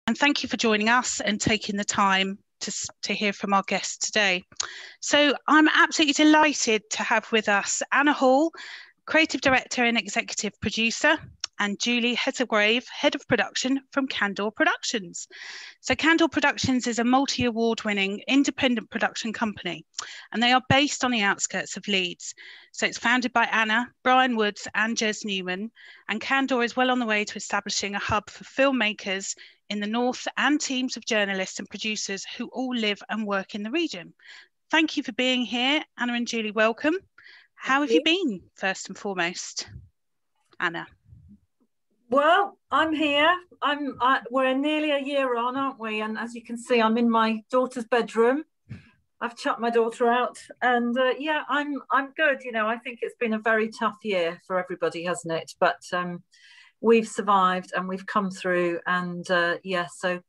And thank you for joining us and taking the time to hear from our guests today. So I'm absolutely delighted to have with us Anna Hall, Creative Director and Executive Producer, and Julia Heselgrave, Head of Production from Candour Productions. So Candour Productions is a multi-award-winning independent production company, and they are based on the outskirts of Leeds. So it's founded by Anna, Brian Woods and Jez Newman, and Candour is well on the way to establishing a hub for filmmakers in the north and teams of journalists and producers who all live and work in the region. Thank you for being here, Anna and Julie, welcome. How have you been, first and foremost? Anna. Well, I'm here. We're nearly a year on, aren't we? And as you can see, I'm in my daughter's bedroom. I've chucked my daughter out, and yeah, I'm good. You know, I think it's been a very tough year for everybody, hasn't it? But we've survived and we've come through, and yeah, so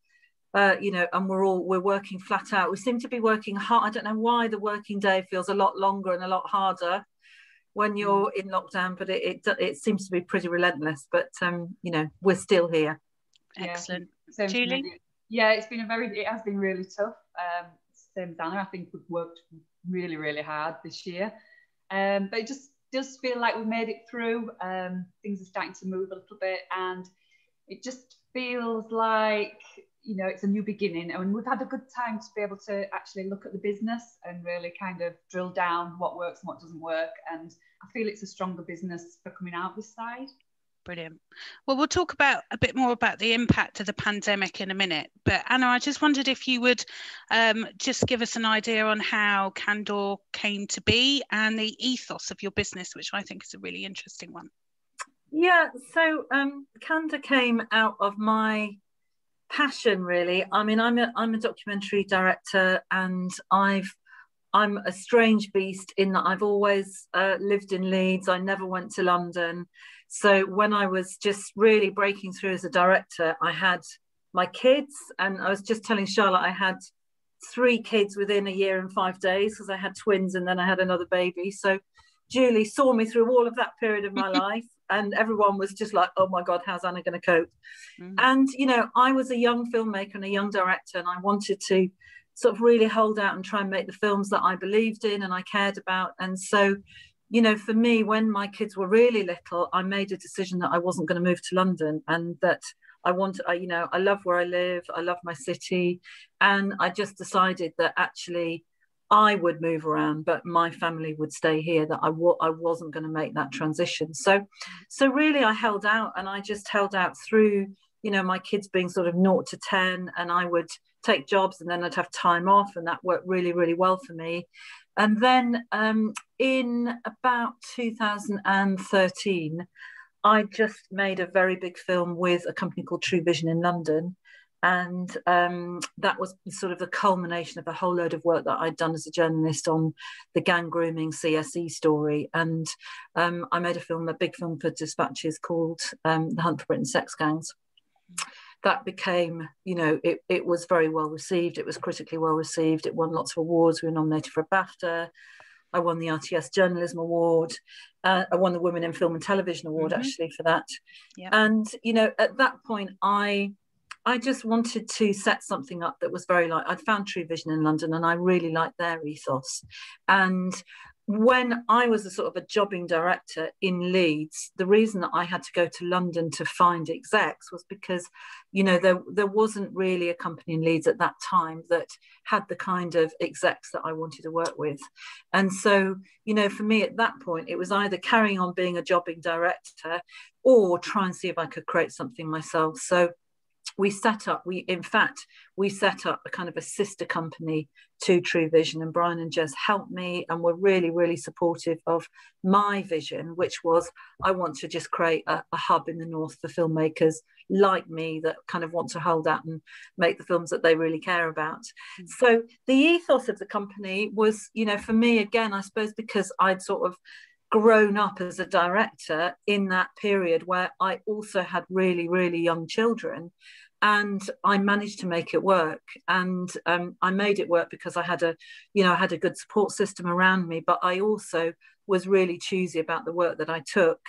you know, and we're working flat out. We seem to be working hard. I don't know why the working day feels a lot longer and a lot harder when you're in lockdown, but it seems to be pretty relentless. But you know, we're still here. Excellent. Yeah, Julie? Yeah, it has been really tough. Same as Anna, I think we've worked really, really hard this year. But it just does feel like we made it through. Things are starting to move a little bit, and it just feels like, you know, it's a new beginning, and we've had a good time to be able to actually look at the business and really kind of drill down what works and what doesn't work. And I feel it's a stronger business for coming out this side. Brilliant. Well, we'll talk a bit more about the impact of the pandemic in a minute. But Anna, I just wondered if you would just give us an idea on how Candour came to be and the ethos of your business, which I think is a really interesting one. Yeah, so Candour came out of my passion, really. I mean, I'm a documentary director, and I'm a strange beast in that I've always lived in Leeds. I never went to London. So when I was just really breaking through as a director, I had my kids, and I was just telling Charlotte I had 3 kids within a year and 5 days, because I had twins and then I had another baby. So Julie saw me through all of that period of my life, and everyone was just like, oh my God, how's Anna going to cope? And, you know, I was a young filmmaker and a young director, and I wanted to sort of really hold out and try and make the films that I believed in and I cared about. And so, you know, for me, when my kids were really little, I made a decision that I wasn't going to move to London, and that you know, I love where I live, I love my city, and I just decided that actually I would move around, but my family would stay here, that I wasn't going to make that transition. So really I held out, and I just held out through, you know, my kids being sort of 0 to 10, and I would take jobs and then I'd have time off, and that worked really, really well for me. And then in about 2013, I just made a very big film with a company called True Vision in London. And that was sort of the culmination of a whole load of work that I'd done as a journalist on the gang grooming CSE story. And I made a big film for Dispatches called The Hunt for Britain's Sex Gangs. That became, you know, it was very well received. It was critically well received. It won lots of awards. We were nominated for a BAFTA. I won the RTS Journalism Award. I won the Women in Film and Television Award, actually, for that. Yeah. And, you know, at that point, I just wanted to set something up that was very like, I'd found True Vision in London, and I really liked their ethos. And when I was a sort of a jobbing director in Leeds, the reason that I had to go to London to find execs was because, you know, there wasn't really a company in Leeds at that time that had the kind of execs that I wanted to work with. And so, you know, for me at that point, it was either carrying on being a jobbing director or try and see if I could create something myself. So we set up a kind of a sister company to True Vision, and Brian and Jez helped me and were really, really supportive of my vision, which was I want to just create a hub in the north for filmmakers like me that kind of want to hold out and make the films that they really care about. So the ethos of the company was, you know, for me, again, I suppose because I'd sort of grown up as a director in that period where I also had really, really young children, and I managed to make it work. And I made it work because I had a good support system around me, but I also was really choosy about the work that I took.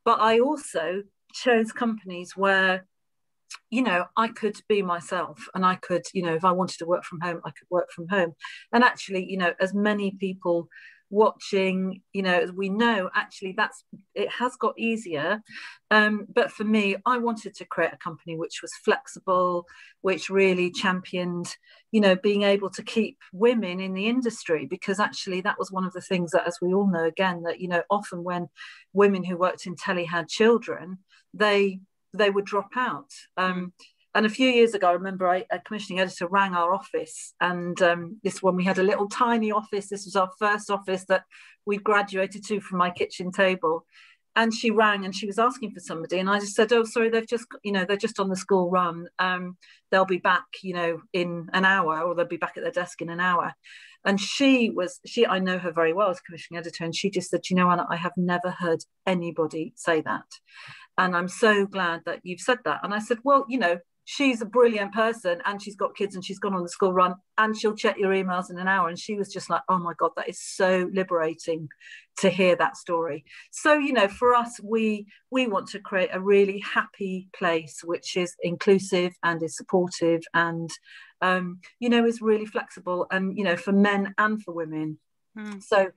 But I also chose companies where you know, I could be myself, and I could, you know, if I wanted to work from home, I could work from home. And actually, you know, as many people watching, you know, as we know, actually it has got easier. But for me, I wanted to create a company which was flexible, which really championed, you know, being able to keep women in the industry, because actually that was one of the things that, as we all know, again, that, you know, often when women who worked in telly had children, they would drop out. And a few years ago, I remember a commissioning editor rang our office, and this one, we had a little tiny office. This was our first office that we'd graduated to from my kitchen table. And she rang and she was asking for somebody. And I just said, oh, sorry, they're just on the school run. They'll be back, you know, in an hour, or they'll be back at their desk in an hour. And I know her very well as commissioning editor. And she just said, you know, Anna, I have never heard anybody say that. And I'm so glad that you've said that. And I said, well, you know, she's a brilliant person, and she's got kids, and she's gone on the school run, and she'll check your emails in an hour. And she was just like, oh my God, that is so liberating to hear that story. So, you know, for us, we want to create a really happy place, which is inclusive and is supportive and, you know, is really flexible, and, you know, for men and for women. So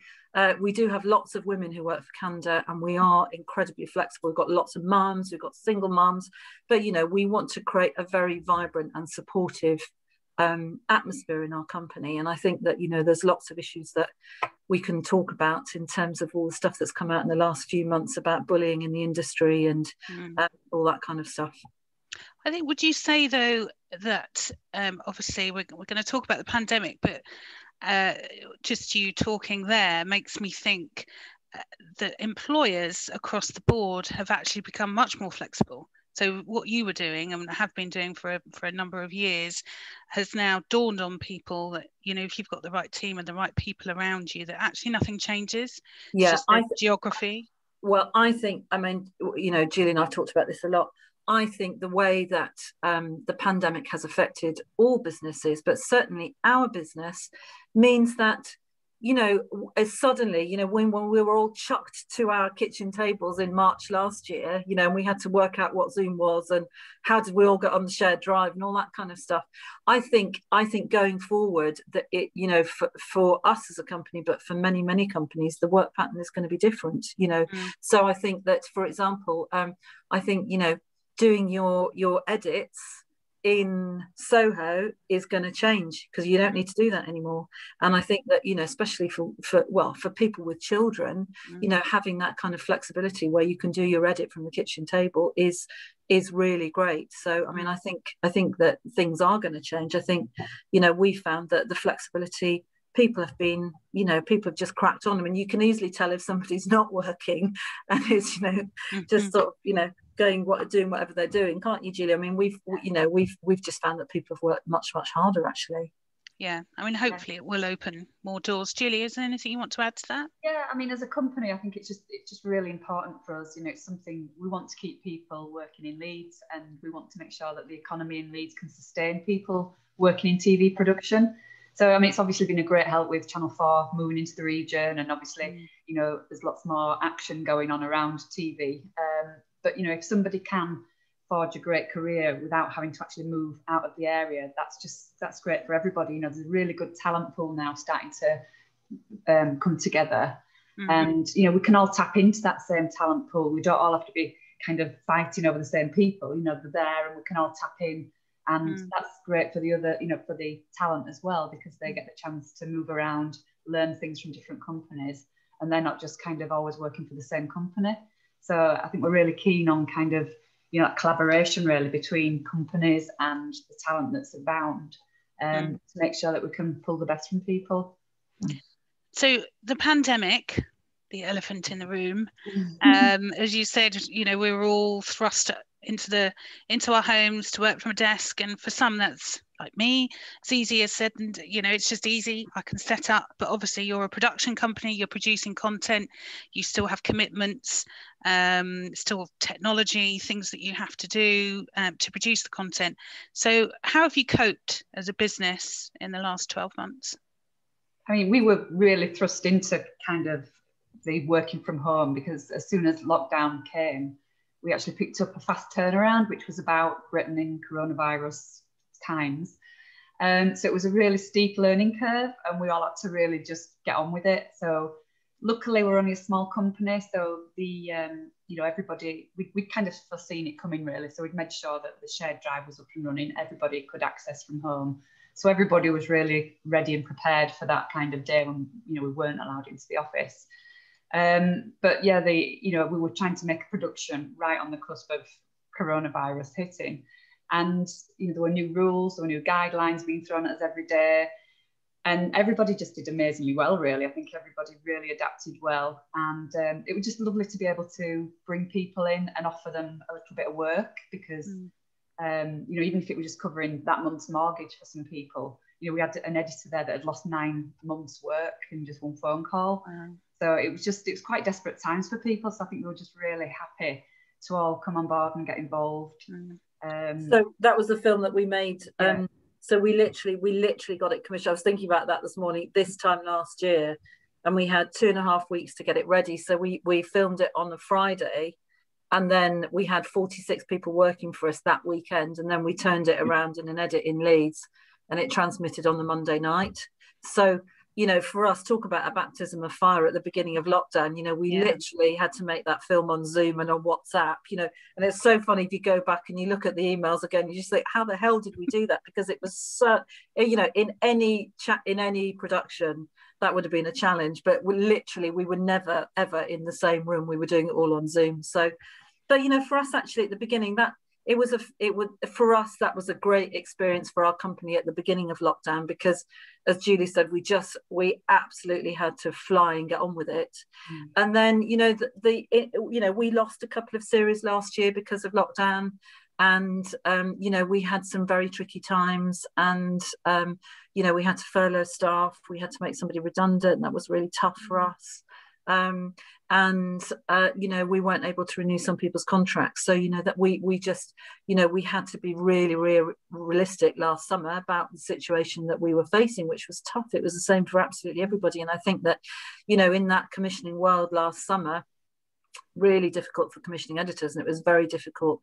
we do have lots of women who work for Candour, and we are incredibly flexible. We've got lots of mums, we've got single mums, but, you know, we want to create a very vibrant and supportive atmosphere in our company. And I think that, you know, there's lots of issues that we can talk about in terms of all the stuff that's come out in the last few months about bullying in the industry and all that kind of stuff. I think, would you say, though, that obviously we're going to talk about the pandemic, but just you talking there makes me think that employers across the board have actually become much more flexible. So what you were doing and have been doing for a number of years has now dawned on people that, you know, if you've got the right team and the right people around you, that actually nothing changes. Yeah, it's just geography. Well, I think, I mean, you know, Julia and I've talked about this a lot. I think the way that the pandemic has affected all businesses, but certainly our business, means that, you know, as suddenly, you know, when we were all chucked to our kitchen tables in March last year, you know, and we had to work out what Zoom was and how did we all get on the shared drive and all that kind of stuff. I think going forward that it, you know, for us as a company, but for many, many companies, the work pattern is going to be different, you know. So I think that, for example, I think, you know, doing your edits in Soho is going to change, because you don't need to do that anymore. And I think that, you know, especially for people with children, you know, having that kind of flexibility where you can do your edit from the kitchen table is really great. So I mean, I think that things are going to change. I think, you know, we found that the flexibility, people have just cracked on. I mean, you can easily tell if somebody's not working and is, you know, just sort of, you know, doing whatever they're doing, can't you, Julia? I mean, we've just found that people have worked much harder, actually. Yeah, I mean, hopefully it will open more doors. Julia, is there anything you want to add to that? Yeah, I mean, as a company, I think it's just really important for us. You know, it's something we want to keep people working in Leeds, and we want to make sure that the economy in Leeds can sustain people working in TV production. So, I mean, it's obviously been a great help with Channel 4 moving into the region, and obviously, you know, there's lots more action going on around TV. But, you know, if somebody can forge a great career without having to actually move out of the area, that's great for everybody. You know, there's a really good talent pool now starting to come together. And, you know, we can all tap into that same talent pool. We don't all have to be kind of fighting over the same people. You know, they're there and we can all tap in. And that's great for the other, you know, for the talent as well, because they get the chance to move around, learn things from different companies, and they're not just kind of always working for the same company. So I think we're really keen on kind of, you know, collaboration really between companies and the talent that's abound, to make sure that we can pull the best from people. So the pandemic, the elephant in the room, as you said, you know, we were all thrust into our homes to work from a desk, and for some, that's like me, it's easier said, and you know, it's just easy, I can set up. But obviously you're a production company, you're producing content, you still have commitments, still technology, things that you have to do to produce the content. So how have you coped as a business in the last 12 months? I mean, we were really thrust into kind of the working from home, because as soon as lockdown came, we actually picked up a fast turnaround, which was about Britain in coronavirus times. So it was a really steep learning curve, and we all had to really just get on with it. So luckily we're only a small company, so the everybody, we'd kind of foreseen it coming really. So we'd made sure that the shared drive was up and running, everybody could access from home. So everybody was really ready and prepared for that kind of day when we weren't allowed into the office. But yeah, we were trying to make a production right on the cusp of coronavirus hitting. And there were new rules, there were new guidelines being thrown at us every day. And everybody just did amazingly well, really. I think everybody really adapted well. And it was just lovely to be able to bring people in and offer them a little bit of work, because, even if it was just covering that month's mortgage for some people, we had an editor there that had lost 9 months' work in just one phone call. Wow. So it was quite desperate times for people. So I think we were just really happy to all come on board and get involved. So that was the film that we made. So we literally got it commissioned. I was thinking about that this morning, this time last year, and we had 2.5 weeks to get it ready. So we filmed it on a Friday, and then we had 46 people working for us that weekend, and then we turned it around in an edit in Leeds, and it transmitted on the Monday night. So for us, talk about a baptism of fire at the beginning of lockdown. We literally had to make that film on Zoom and on WhatsApp, and it's so funny if you go back and you look at the emails again, you just think, how the hell did we do that? Because it was so, in any chat, in any production, that would have been a challenge, but we were never, ever in the same room. We were doing it all on Zoom. So, but, for us actually at the beginning, for us, that was a great experience for our company at the beginning of lockdown, because as Julie said, we absolutely had to fly and get on with it. And then, we lost a couple of series last year because of lockdown, and, we had some very tricky times, and, we had to furlough staff, we had to make somebody redundant, and that was really tough for us. We weren't able to renew some people's contracts. So, that we just, we had to be really, really realistic last summer about the situation that we were facing, which was tough. It was the same for absolutely everybody. And I think that, in that commissioning world last summer, really difficult for commissioning editors, and it was very difficult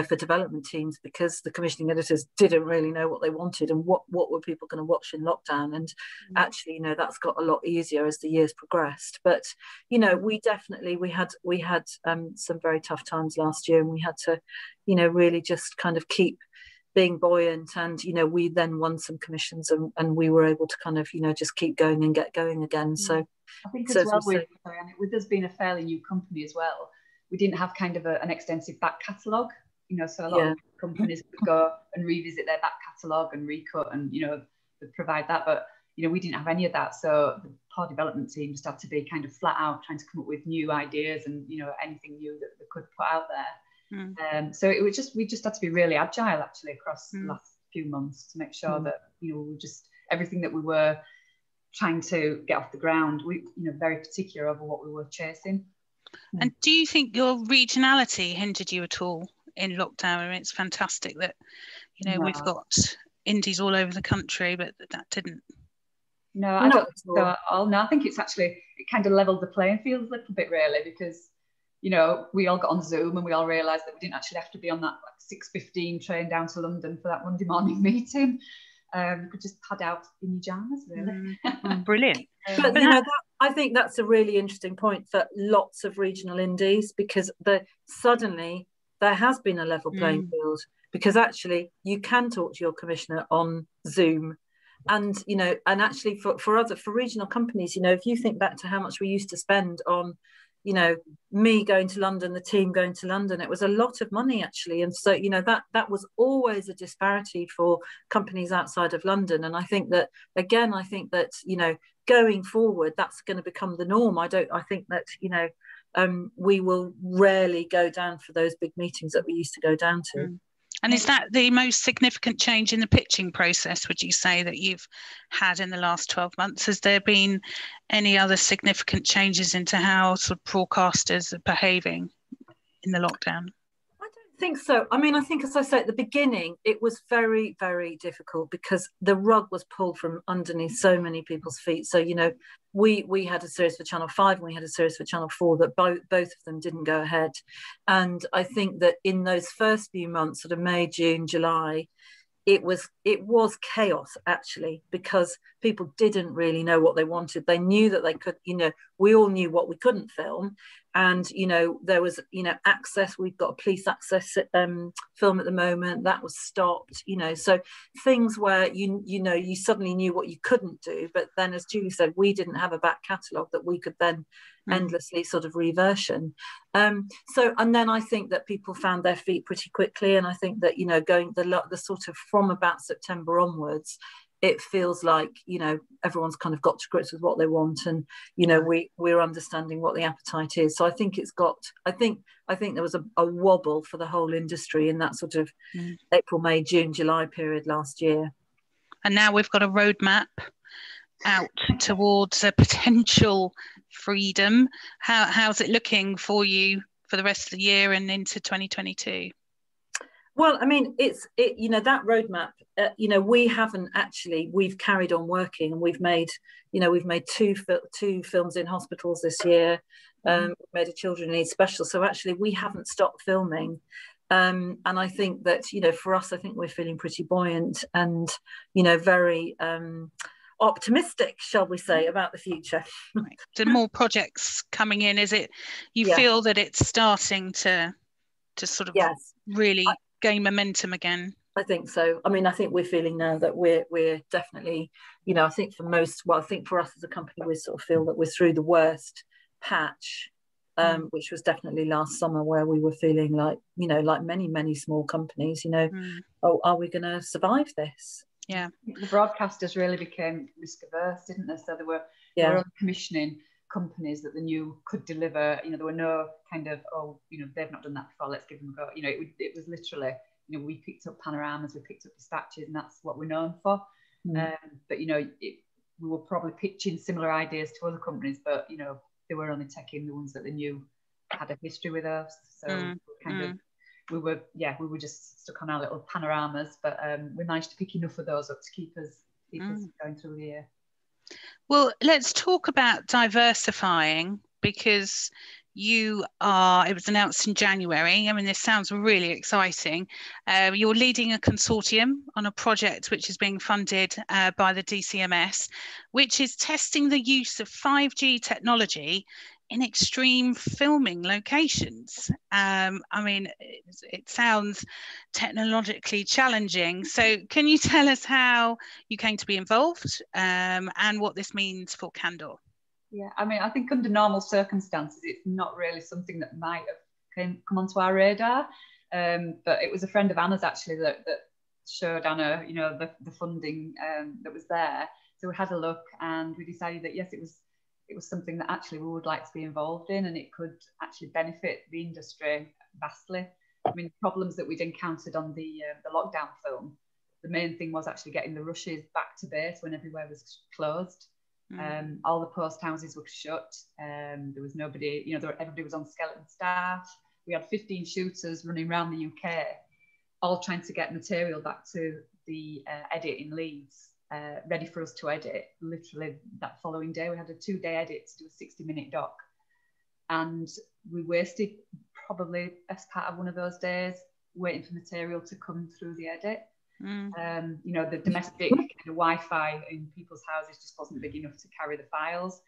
for development teams, because the commissioning editors didn't really know what they wanted and what were people going to watch in lockdown. And actually that's got a lot easier as the years progressed. But we had some very tough times last year, and we had to really just kind of keep being buoyant, and we then won some commissions, and we were able to kind of just keep going and get going again. So I think as well, with us being a fairly new company as well, we didn't have kind of an extensive back catalogue, so a lot of companies could go and revisit their back catalogue and recut and provide that, but we didn't have any of that. So the core development team just had to be kind of flat out trying to come up with new ideas and anything new that they could put out there. So it was we just had to be really agile actually across the last few months to make sure that we just everything that we were trying to get off the ground, we very particular over what we were chasing. And do you think your regionality hindered you at all in lockdown? I mean, it's fantastic that we've got indies all over the country, but that didn't. No, I don't think so at all. No, I think it's actually, it kind of leveled the playing field a little bit really, because we all got on Zoom and we all realised that we didn't actually have to be on that 6:15 train down to London for that Monday morning meeting. You could just pad out in your jammers, really. Brilliant. But I think that's a really interesting point for lots of regional indies, because suddenly there has been a level playing field, because actually you can talk to your commissioner on Zoom, and and actually for regional companies, if you think back to how much we used to spend on me going to London, the team going to London, it was a lot of money actually. And so, that was always a disparity for companies outside of London. And I think that, going forward, that's going to become the norm. I think that, we will rarely go down for those big meetings that we used to go down to. And is that the most significant change in the pitching process, would you say, that you've had in the last 12 months? Has there been any other significant changes into how sort of broadcasters are behaving in the lockdown? I don't think so. I mean, I think, as I said at the beginning, it was very, very difficult because the rug was pulled from underneath so many people's feet. So, you know, we had a series for Channel 5 and we had a series for Channel 4 that both of them didn't go ahead. And I think that in those first few months, sort of May, June, July, it was chaos, actually, because people didn't really know what they wanted. They knew that they could, you know, we all knew what we couldn't film, and, you know, there was, you know, access. We've got a police access film at the moment that was stopped, you know, so things where you know you suddenly knew what you couldn't do, but then, as Julie said, we didn't have a back catalogue that we could then endlessly sort of reversion. So, and then I think that people found their feet pretty quickly, and I think that, you know, going the sort of from about September onwards, it feels like, you know, everyone's kind of got to grips with what they want, and, you know, we're understanding what the appetite is. So I think I think there was a wobble for the whole industry in that sort of April, May, June, July period last year. And now we've got a roadmap out towards a potential freedom. How's it looking for you for the rest of the year and into 2022? Well, I mean, you know, that roadmap, you know, we've carried on working, and we've made two films in hospitals this year. We've made a children needs special. So actually we haven't stopped filming. And I think that, you know, for us, I think we're feeling pretty buoyant and, you know, very optimistic, shall we say, about the future. Right. So more projects coming in, is it, you feel that it's starting to sort of really gain momentum again? I think so. I mean, I think we're feeling now that we're definitely, you know, I think I think for us as a company, we sort of feel that we're through the worst patch, which was definitely last summer, where we were feeling like, you know, like many small companies, you know, oh, are we going to survive this? Yeah. The broadcasters really became risk averse, didn't they? So they were commissioning companies that they knew could deliver. You know, there were no kind of, oh, you know, they've not done that before, let's give them a go. You know, it was literally, you know, we picked up panoramas, we picked up dispatches, and that's what we're known for. But, you know, we were probably pitching similar ideas to other companies, but, you know, they were only taking the ones that they knew had a history with us. So we were just stuck on our little panoramas, but we managed to pick enough of those up to keep us going through the year. Well, let's talk about diversifying, because it was announced in January. I mean, this sounds really exciting. You're leading a consortium on a project which is being funded by the DCMS, which is testing the use of 5G technology in extreme filming locations. I mean, it sounds technologically challenging. So can you tell us how you came to be involved and what this means for Candour? Yeah, I mean, I think under normal circumstances, it's not really something that might have come onto our radar. But it was a friend of Anna's actually that showed Anna, you know, the funding that was there. So we had a look and we decided that, yes, it was something that actually we would like to be involved in, and it could actually benefit the industry vastly. I mean, problems that we'd encountered on the lockdown film, the main thing was actually getting the rushes back to base when everywhere was closed. All the post houses were shut. There was nobody, you know, everybody was on skeleton staff. We had 15 shooters running around the UK, all trying to get material back to the edit in Leeds, ready for us to edit. Literally that following day, we had a 2-day edit to do a 60-minute doc. And we wasted probably best part of one of those days waiting for material to come through the edit. You know, the domestic kind of Wi-Fi in people's houses just wasn't big enough to carry the files.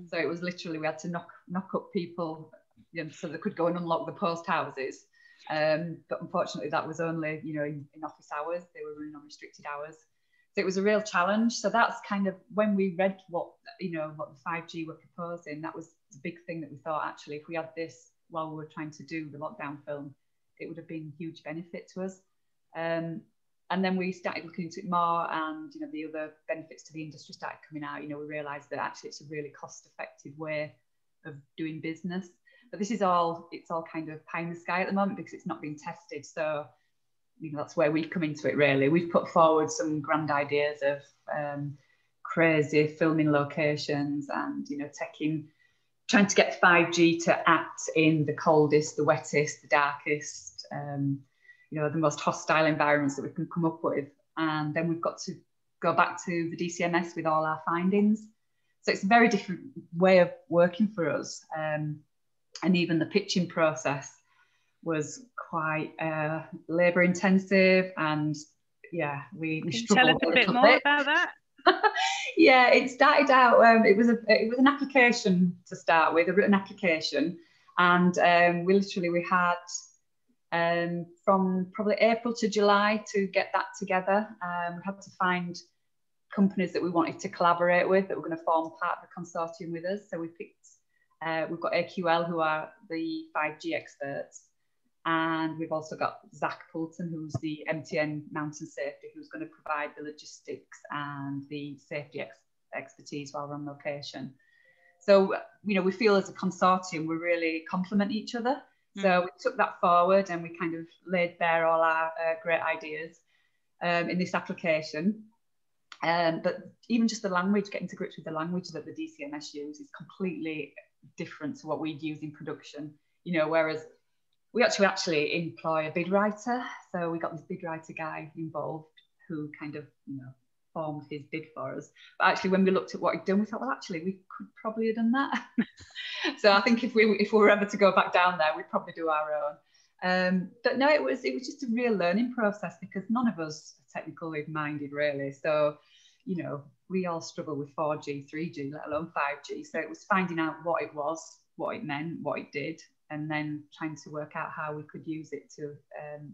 So it was literally, we had to knock up people, you know, so they could go and unlock the post houses. But unfortunately, that was only, you know, in office hours. They were running on restricted hours. So it was a real challenge. So that's kind of when we read what the 5G were proposing, that was the big thing that we thought, actually, if we had this while we were trying to do the lockdown film, it would have been a huge benefit to us. And then we started looking into it more, and, you know, the other benefits to the industry started coming out. You know, we realised that actually it's a really cost-effective way of doing business. But this is it's all kind of pie in the sky at the moment because it's not been tested. So, you know, that's where we come into it, really. We've put forward some grand ideas of crazy filming locations and, you know, trying to get 5G to act in the coldest, the wettest, the darkest you know, the most hostile environments that we can come up with. And then we've got to go back to the DCMS with all our findings. So it's a very different way of working for us. And even the pitching process was quite labour intensive, and yeah, we Can you struggled tell us a bit more about that? Yeah, it started out, it was an application to start with, a written application, and we had from probably April to July to get that together. We had to find companies that we wanted to collaborate with, that were going to form part of the consortium with us. So we picked, we've got AQL, who are the 5G experts, and we've also got Zach Poulton, who's the MTN Mountain Safety, who's going to provide the logistics and the safety expertise while we're on location. So, you know, we feel as a consortium, we really complement each other. So we took that forward and we kind of laid bare all our great ideas in this application. But even just the language, getting to grips with the language that the DCMS use is completely different to what we'd use in production. You know, whereas we actually employ a bid writer. So we got this bid writer guy involved who kind of, you know, formed his bid for us. But actually, when we looked at what he'd done, we thought, well, actually, we could probably have done that. So I think if we were ever to go back down there, we'd probably do our own. But no, it was just a real learning process, because none of us are technically minded, really. So, you know, we all struggle with 4G, 3G, let alone 5G. So it was finding out what it was, what it meant, what it did, and then trying to work out how we could use it to,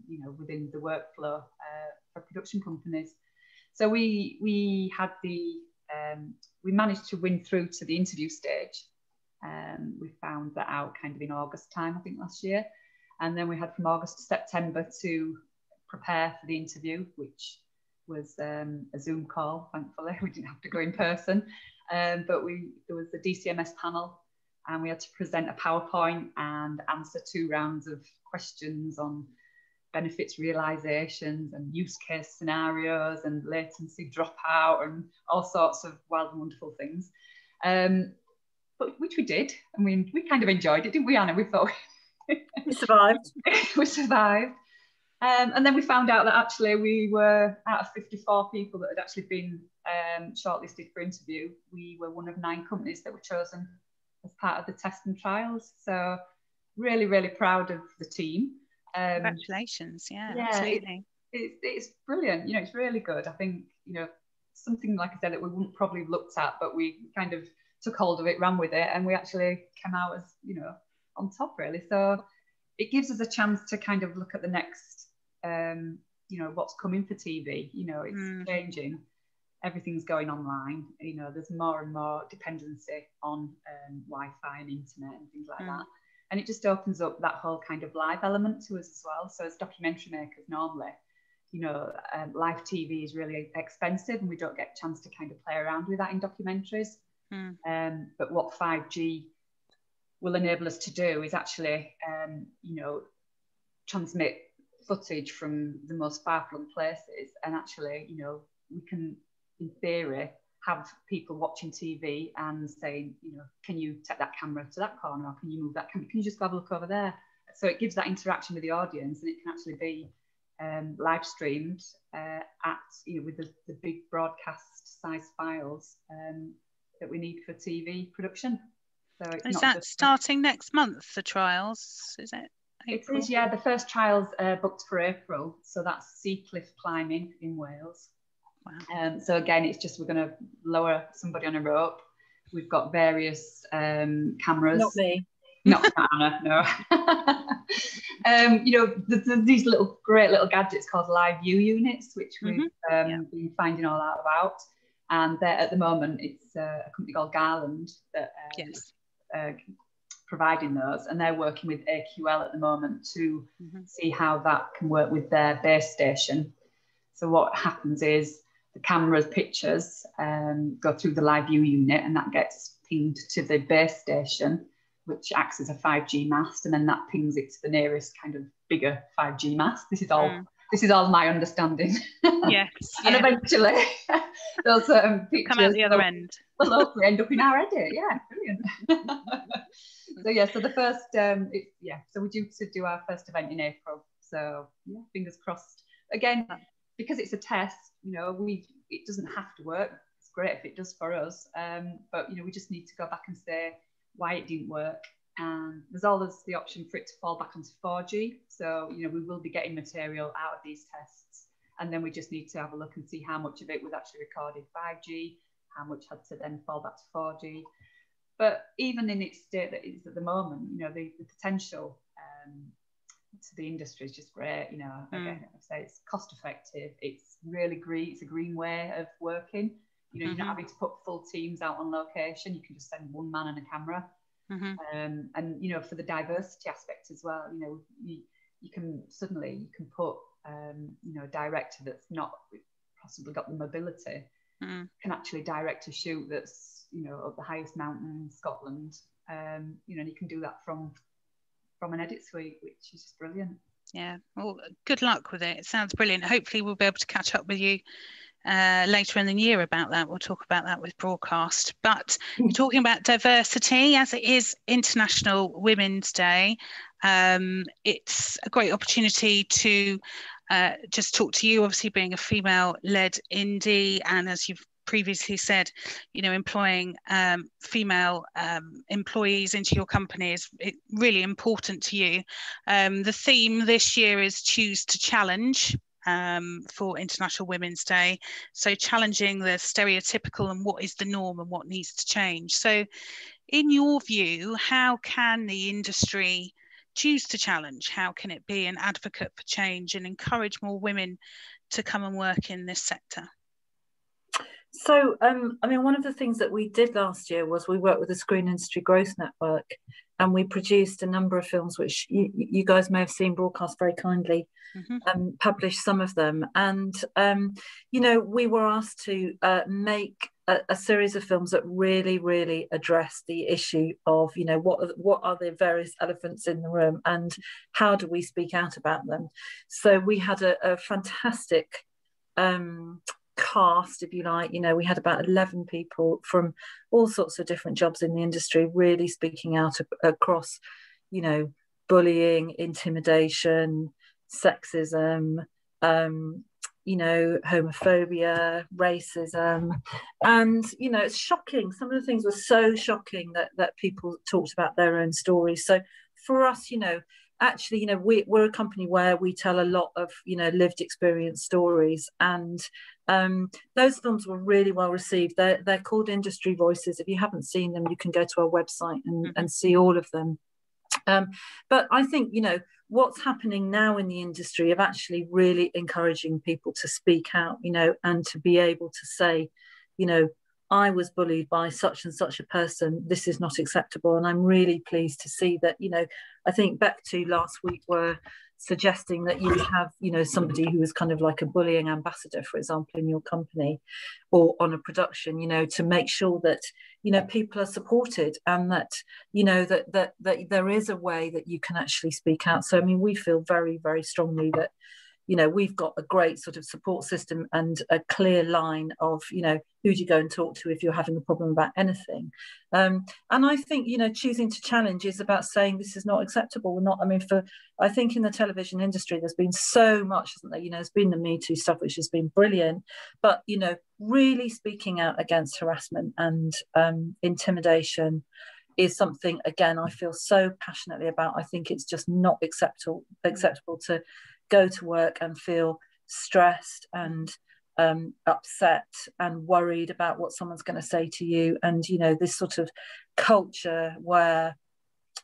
you know, within the workflow for production companies. So we had we managed to win through to the interview stage. We found that out kind of in August time, I think, last year. And then we had from August to September to prepare for the interview, which was a Zoom call, thankfully. We didn't have to go in person. But there was the DCMS panel, and we had to present a PowerPoint and answer 2 rounds of questions on benefits realizations and use case scenarios and latency dropout and all sorts of wild and wonderful things. But which we did. I mean, we kind of enjoyed it, didn't we, Anna? We thought we survived. We survived. And then we found out that actually we were, out of 54 people that had actually been shortlisted for interview, we were one of 9 companies that were chosen as part of the test and trials. So really, really proud of the team. Congratulations. Yeah, absolutely. It's brilliant. You know, it's really good. I think, you know, something, like I said, that we wouldn't probably have looked at, but we kind of took hold of it, ran with it, and we actually came out as, you know, on top, really. So it gives us a chance to kind of look at the next, you know, what's coming for TV. You know, it's changing. Everything's going online. You know, there's more and more dependency on Wi-Fi and internet and things like that. And it just opens up that whole kind of live element to us as well. So as documentary makers, normally, you know, live TV is really expensive, and we don't get a chance to kind of play around with that in documentaries. But what 5G will enable us to do is actually, you know, transmit footage from the most far-flung places, and actually, you know, we can, in theory, have people watching TV and saying, you know, can you take that camera to that corner, or can you move that camera? Can you just have a look over there? So it gives that interaction with the audience, and it can actually be live streamed at, you know, with the big broadcast size files that we need for TV production. So it's is that starting next month, the trials? Is it April? It is, yeah. The first trials booked for April. So that's Sea Cliff climbing in Wales. Wow. So again, it's just, we're going to lower somebody on a rope. We've got various cameras. Not me. Not Anna, no. You know, there's these great little gadgets called live view units, which we've been finding all out about. And at the moment, it's a company called Garland that providing those, and they're working with AQL at the moment to see how that can work with their base station. So what happens is the camera's pictures go through the live view unit, and that gets pinged to the base station, which acts as a 5G mast, and then that pings it to the nearest kind of bigger 5G mast. This is all my understanding. Yes. And eventually those pictures come out the other end. Will hopefully end up in our edit. Yeah, brilliant. So yeah, so the first, so we're due to do our first event in April. So yeah, fingers crossed. Again, because it's a test, you know, it doesn't have to work. It's great if it does for us, but you know, we just need to go back and say why it didn't work. And there's always the option for it to fall back onto 4G. So you know, we will be getting material out of these tests, and then we just need to have a look and see how much of it was actually recorded 5G, how much had to then fall back to 4G. But even in its state that it is at the moment, you know, the potential to the industry is just great. You know, again, I say it's cost effective. It's really green. It's a green way of working. You know, you're not having to put full teams out on location. You can just send one man and a camera. And you know, for the diversity aspect as well, you know, you can put you know, a director that's not possibly got the mobility can actually direct a shoot that's, you know, up the highest mountain in Scotland. You know, and you can do that from an edit suite, which is just brilliant. Yeah, well, good luck with it. It sounds brilliant. Hopefully we'll be able to catch up with you later in the year about that. We'll talk about that with broadcast. But we're talking about diversity, as it is International Women's Day. It's a great opportunity to just talk to you, obviously being a female-led indie, and as you've previously said, you know, employing female employees into your company is really important to you. The theme this year is Choose to Challenge for International Women's Day. So challenging the stereotypical and what is the norm and what needs to change. So in your view, how can the industry choose to challenge? How can it be an advocate for change and encourage more women to come and work in this sector? So, I mean, one of the things that we did last year was we worked with the Screen Industry Growth Network, and we produced a number of films which you guys may have seen broadcast very kindly, published some of them. And, you know, we were asked to make a series of films that really, really address the issue of, you know, what are the various elephants in the room and how do we speak out about them? So we had a fantastic cast, if you like. You know, we had about 11 people from all sorts of different jobs in the industry really speaking out across, you know, bullying, intimidation, sexism, you know, homophobia, racism. And, you know, it's shocking. Some of the things were so shocking that people talked about their own stories. So for us, you know, actually, you know, we're a company where we tell a lot of, you know, lived experience stories, and those films were really well received. They're called Industry Voices. If you haven't seen them, you can go to our website and see all of them. But I think, you know, what's happening now in the industry of actually really encouraging people to speak out, you know, and to be able to say, you know, I was bullied by such and such a person. This is not acceptable. And I'm really pleased to see that, you know, I think back to last week were suggesting that you have, you know, somebody who is kind of like a bullying ambassador, for example, in your company or on a production, you know, to make sure that, you know, people are supported and that, you know, that there is a way that you can actually speak out. So, I mean, we feel very, very strongly that, you know, we've got a great sort of support system and a clear line of, you know, who do you go and talk to if you're having a problem about anything. And I think, you know, choosing to challenge is about saying this is not acceptable. We're not, I mean, I think in the television industry, there's been so much, hasn't there? You know, there's been the Me Too stuff, which has been brilliant, but, you know, really speaking out against harassment and intimidation is something, again, I feel so passionately about. I think it's just not acceptable to go to work and feel stressed and upset and worried about what someone's going to say to you. And, you know, this sort of culture where,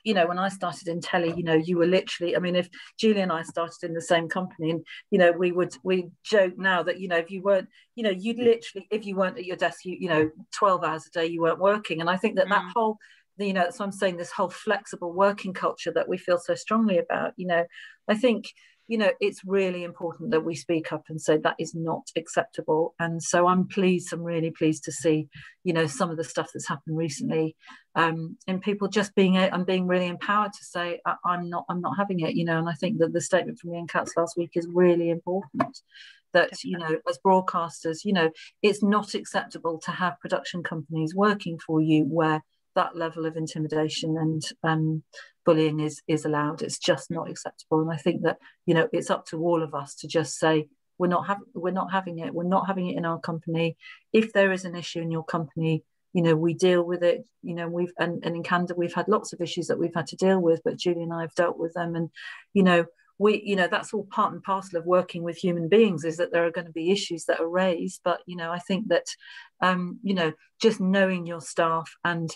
you know, when I started in telly, you know, you were literally, I mean, if Julia and I started in the same company, and, you know, we joke now that, you know, if you weren't, you know, you'd literally, if you weren't at your desk, you know, 12 hours a day, you weren't working. And I think that whole, you know, that's what I'm saying, this whole flexible working culture that we feel so strongly about, you know, I think, you know, it's really important that we speak up and say that is not acceptable. And so I'm really pleased to see, you know, some of the stuff that's happened recently, and people just being really empowered to say, I'm not having it, you know. And I think that the statement from the NCATS last week is really important, that, you know, as broadcasters, you know, it's not acceptable to have production companies working for you where that level of intimidation and bullying is allowed. It's just not acceptable. And I think that, you know, it's up to all of us to just say, we're not having it in our company. If there is an issue in your company, you know, we deal with it. You know, and in Candour we've had lots of issues that we've had to deal with, but Julie and I have dealt with them. And, you know, that's all part and parcel of working with human beings, is that there are going to be issues that are raised. But, you know, I think that, you know, just knowing your staff and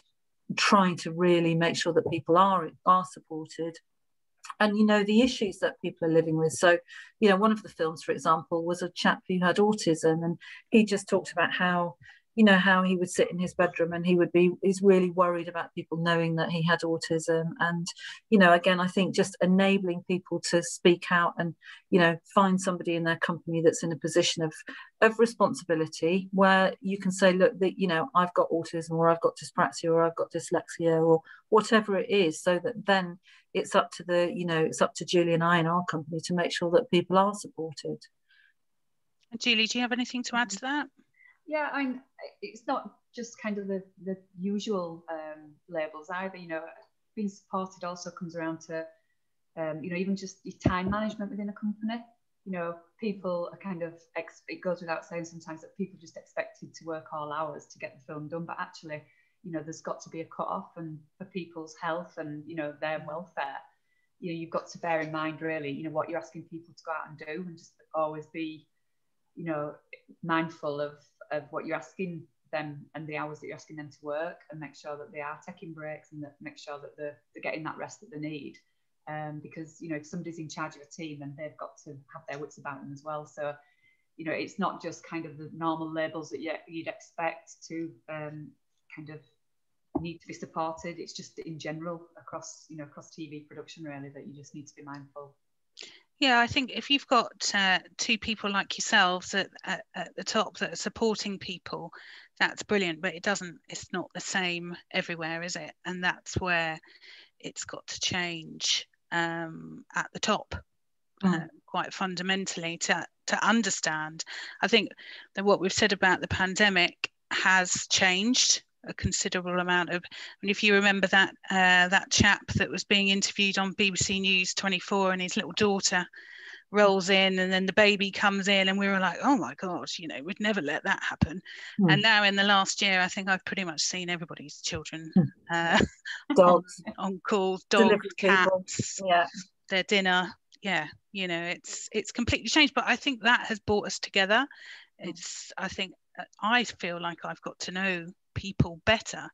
trying to really make sure that people are supported, and, you know, the issues that people are living with. So, you know, one of the films, for example, was a chap who had autism, and he just talked about how, you know, how he would sit in his bedroom and he's really worried about people knowing that he had autism. And, you know, again, I think just enabling people to speak out and, you know, find somebody in their company that's in a position of responsibility, where you can say, look, you know, I've got autism, or I've got dyspraxia, or I've got dyslexia, or whatever it is, so that then it's up to Julie and I in our company to make sure that people are supported. Julie, do you have anything to add to that? Yeah, it's not just kind of the usual labels either. You know, being supported also comes around to, you know, even just your time management within a company. You know, people are kind of, it goes without saying sometimes that people just expected to work all hours to get the film done, but actually, you know, there's got to be a cut-off, and for people's health and, you know, their welfare, you know, you've got to bear in mind really, you know, what you're asking people to go out and do, and just always be, you know, mindful of what you're asking them and the hours that you're asking them to work, and make sure that they are taking breaks, and that make sure that they're getting that rest that they need. Because, you know, if somebody's in charge of a team, then they've got to have their wits about them as well. So, you know, it's not just kind of the normal labels that you'd expect to kind of need to be supported. It's just in general across TV production really, that you just need to be mindful. Yeah, I think if you've got two people like yourselves at the top that are supporting people, that's brilliant. But it's not the same everywhere, is it? And that's where it's got to change at the top, quite fundamentally, to understand. I think that what we've said about the pandemic has changed a considerable amount of, and if you remember that chap that was being interviewed on BBC News 24, and his little daughter rolls in, and then the baby comes in, and we were like, oh my god, you know, we'd never let that happen. And now in the last year, I think I've pretty much seen everybody's children dogs on calls, dogs, cats, their dinner. Yeah, you know, it's completely changed, but I think that has brought us together. I feel like I've got to know people better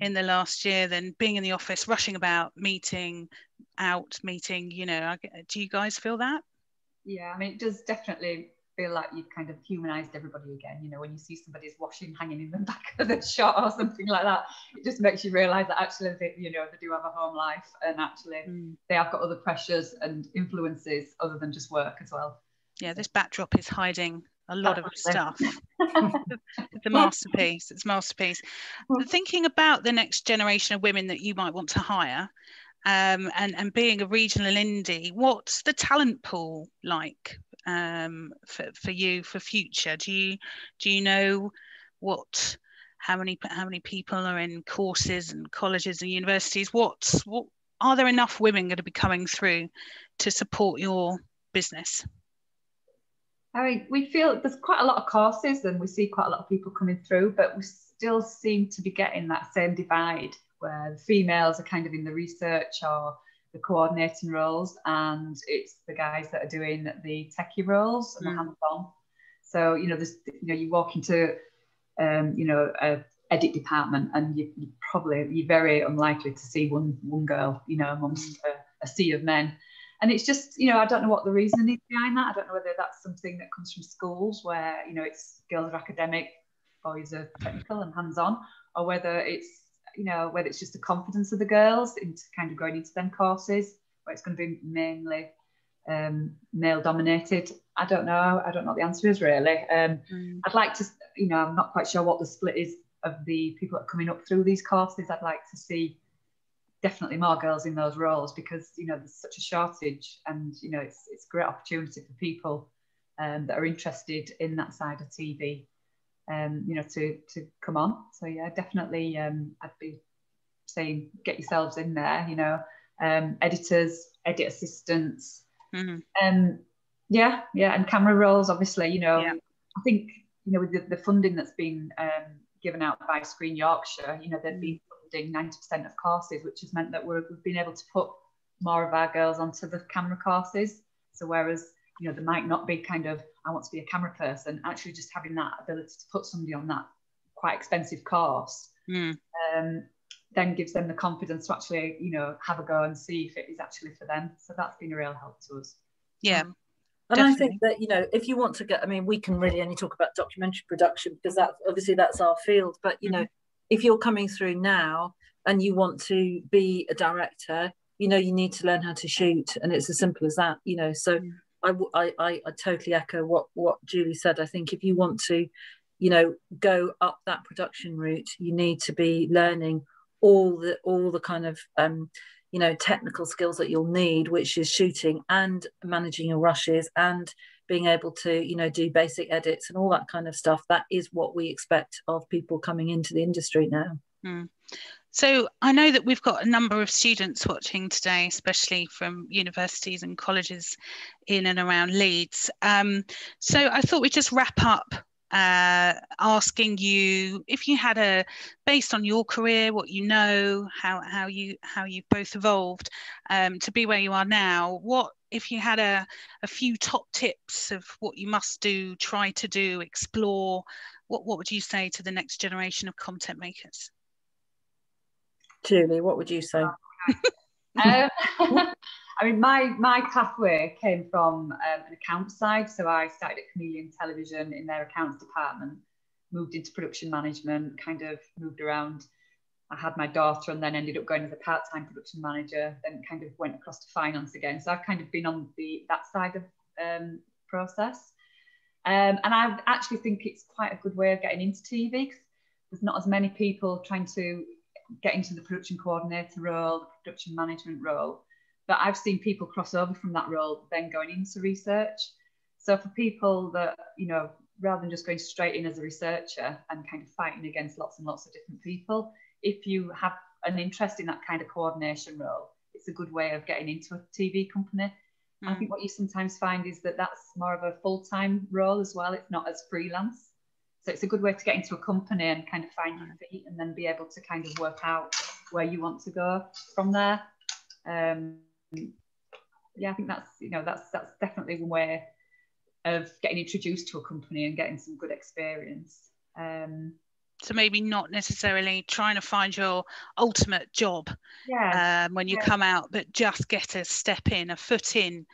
in the last year than being in the office, rushing about, meeting, you know. Do you guys feel that? Yeah, I mean, it does definitely feel like you've kind of humanized everybody again. You know, when you see somebody's washing hanging in the back of the shot or something like that, it just makes you realize that actually they do have a home life, and actually they have got other pressures and influences other than just work as well. Yeah, this backdrop is hiding a lot of stuff. It's a masterpiece. Thinking about the next generation of women that you might want to hire, and being a regional indie, what's the talent pool like for you for future? Do you know how many people are in courses and colleges and universities? What are there enough women going to be coming through to support your business? I mean, we feel there's quite a lot of courses, and we see quite a lot of people coming through, but we still seem to be getting that same divide where the females are kind of in the research or the coordinating roles, and it's the guys that are doing the techie roles and the hands-on. So, you know, you walk into, a edit department, and you're very unlikely to see one girl, you know, amongst a sea of men. And it's just, you know, I don't know what the reason is behind that. I don't know whether that's something that comes from schools where, you know, it's girls are academic, boys are technical and hands-on, or whether it's just the confidence of the girls into kind of going into them courses where it's going to be mainly male dominated. I don't know what the answer is really. I'd like to, you know, I'm not quite sure what the split is of the people that are coming up through these courses. I'd like to see definitely more girls in those roles, because, you know, there's such a shortage, and, you know, it's a great opportunity for people that are interested in that side of TV, you know, to come on. So yeah, definitely I'd be saying get yourselves in there, you know, editors, edit assistants, and camera rolls, obviously, you know. I think, you know, with the funding that's been given out by Screen Yorkshire, you know, they've been funding 90% of courses, which has meant that we've been able to put more of our girls onto the camera courses. So whereas, you know, there might not be kind of, I want to be a camera person, actually just having that ability to put somebody on that quite expensive course then gives them the confidence to actually, you know, have a go and see if it is actually for them. So that's been a real help to us. Yeah. And definitely. I think that, you know, if you want to get, I mean, we can really only talk about documentary production because that's our field. But, you know, if you're coming through now and you want to be a director, you know, you need to learn how to shoot, and it's as simple as that, you know. So I totally echo what Julie said. I think if you want to, you know, go up that production route, you need to be learning all the kind of you know, technical skills that you'll need, which is shooting and managing your rushes and being able to, you know, do basic edits and all that kind of stuff. That is what we expect of people coming into the industry now. So I know that we've got a number of students watching today, especially from universities and colleges in and around Leeds. So I thought we'd just wrap up asking you if you had based on your career, what you know, how you both evolved to be where you are now, what if you had a few top tips of what you must do, try to do, explore, what would you say to the next generation of content makers? Julie, what would you say? I mean, my pathway came from an account side. So I started at Chameleon Television in their accounts department, moved into production management, kind of moved around. I had my daughter and then ended up going as a part-time production manager, then kind of went across to finance again. So I've kind of been on that side of process. And I actually think it's quite a good way of getting into TV because there's not as many people trying to get into the production coordinator role, the production management role. But I've seen people cross over from that role, then going into research. So for people that, you know, rather than just going straight in as a researcher and kind of fighting against lots and lots of different people, if you have an interest in that kind of coordination role, it's a good way of getting into a TV company. I think what you sometimes find is that that's more of a full-time role as well. It's not as freelance. So it's a good way to get into a company and kind of find your feet and then be able to kind of work out where you want to go from there. Yeah, I think that's, you know, that's definitely one way of getting introduced to a company and getting some good experience. So maybe not necessarily trying to find your ultimate job when you come out, but just get a step in, a foot in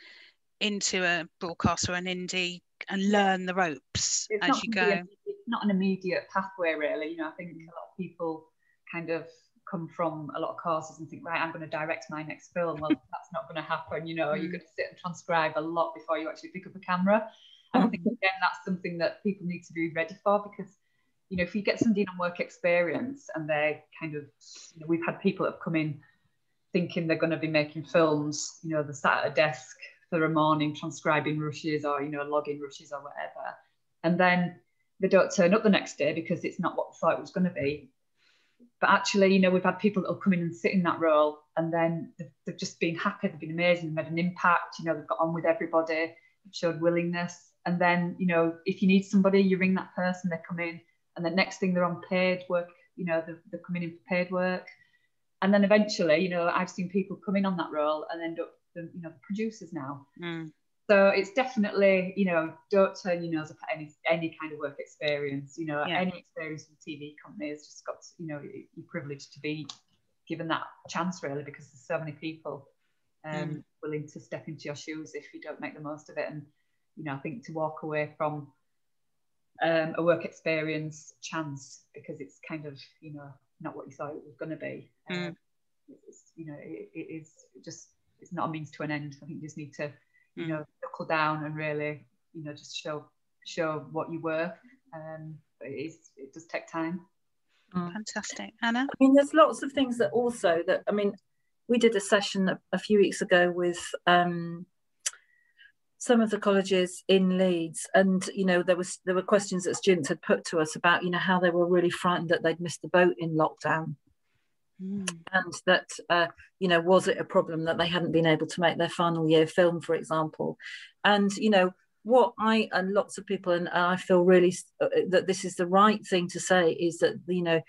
into a broadcast or an indie and learn the ropes as you go. It's not an immediate pathway, really. You know, I think a lot of people kind of come from a lot of courses and think, right, I'm going to direct my next film. Well, that's not going to happen. You know, you're going to sit and transcribe a lot before you actually pick up a camera. And I think, again, that's something that people need to be ready for because, you know, if you get somebody on work experience and they kind of, you know, we've had people that have come in thinking they're going to be making films, you know, they're sat at a desk for a morning transcribing rushes or, you know, logging rushes or whatever. And then they don't turn up the next day because it's not what they thought it was going to be. But actually, you know, we've had people that will come in and sit in that role and then they've just been happy, they've been amazing, they've made an impact, you know, they've got on with everybody, they've showed willingness. And then, you know, if you need somebody, you ring that person, they come in, and the next thing they're on paid work, you know, they're coming in for paid work. And then eventually, you know, I've seen people come in on that role and end up, you know, producers now. So it's definitely, you know, don't turn your nose up at any kind of work experience. You know, any experience in the TV company has just got to, you know, you're privileged to be given that chance, really, because there's so many people willing to step into your shoes if you don't make the most of it. And, you know, I think to walk away from a work experience chance because it's kind of, you know, not what you thought it was going to be. It's, you know, it is just, it's not a means to an end. I think you just need to, you know, knuckle down and really, you know, just show what you were. But it does take time. Fantastic. Anna? I mean, there's lots of things that also that, I mean, we did a session a few weeks ago with some of the colleges in Leeds, and, you know, there were questions that students had put to us about, you know, how they were really frightened that they'd missed the boat in lockdown. And that, you know, was it a problem that they hadn't been able to make their final year film, for example? And, you know, what I and lots of people, and I feel really that this is the right thing to say, is that, you know,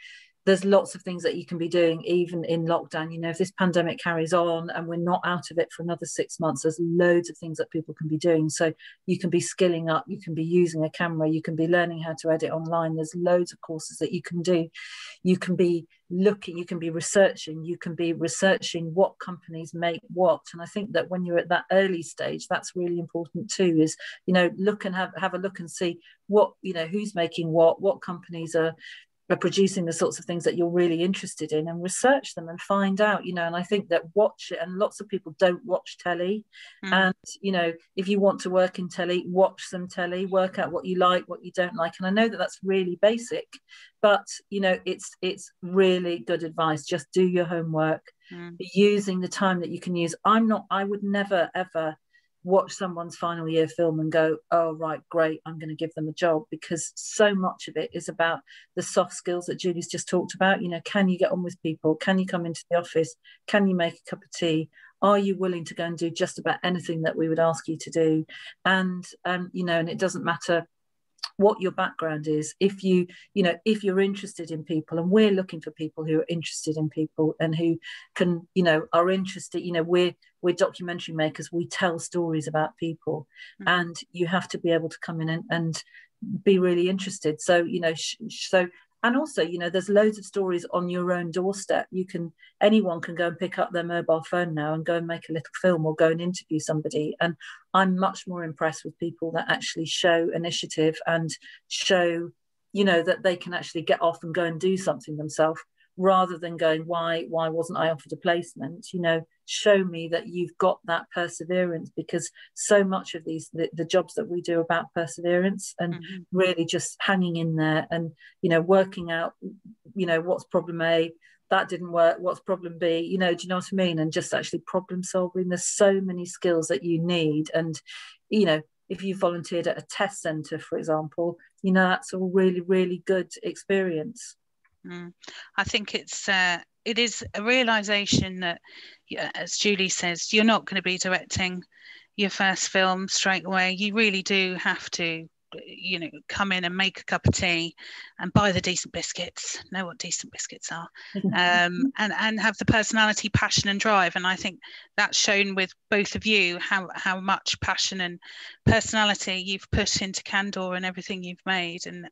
there's lots of things that you can be doing even in lockdown. You know, if this pandemic carries on and we're not out of it for another 6 months, there's loads of things that people can be doing. So you can be skilling up, you can be using a camera, you can be learning how to edit online. There's loads of courses that you can do. You can be looking, you can be researching what companies make what. And I think that when you're at that early stage, that's really important too, is, you know, look and have a look and see what, you know, who's making what companies are producing the sorts of things that you're really interested in, and research them and find out, you know. And I think that watch it, and lots of people don't watch telly. And, you know, if you want to work in telly, watch some telly, work out what you like, what you don't like. And I know that that's really basic, but, you know, it's really good advice. Just do your homework, be using the time that you can use. I would never ever watch someone's final year film and go, oh right, great, I'm going to give them a job, because so much of it is about the soft skills that Julie's just talked about. You know, can you get on with people? Can you come into the office? Can you make a cup of tea? Are you willing to go and do just about anything that we would ask you to do? And you know, and it doesn't matter what your background is. If you know, if you're interested in people, and we're looking for people who are interested in people and who can, you know, are interested, you know, we're documentary makers, we tell stories about people, and you have to be able to come in and be really interested. So, you know, and also, you know, there's loads of stories on your own doorstep. Anyone can go and pick up their mobile phone now and go and make a little film or go and interview somebody. And I'm much more impressed with people that actually show initiative and show, you know, that they can actually get off and go and do something themselves, rather than going, why wasn't I offered a placement? You know, show me that you've got that perseverance, because so much of the jobs that we do are about perseverance and really just hanging in there and, you know, working out, you know, what's problem A, that didn't work, what's problem B, you know, do you know what I mean? And just actually problem solving. There's so many skills that you need. And, you know, if you volunteered at a test centre, for example, you know, that's a really, really good experience. I think it is a realization that, as Julie says, you're not going to be directing your first film straight away. You really do have to, you know, come in and make a cup of tea and buy the decent biscuits, know what decent biscuits are, and have the personality, passion and drive. And I think that's shown with both of you, how much passion and personality you've put into Candour and everything you've made. And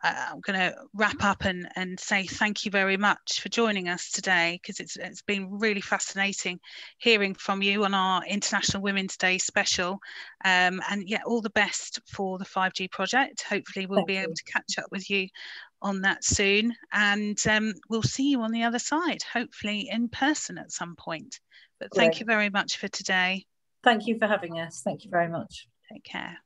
I'm going to wrap up and say thank you very much for joining us today, because it's been really fascinating hearing from you on our International Women's Day special. And yeah, all the best for the 5G project. Hopefully we'll be able to catch up with you on that soon, and we'll see you on the other side, hopefully in person at some point. But thank you very much for today. Thank you for having us. Thank you very much. Take care.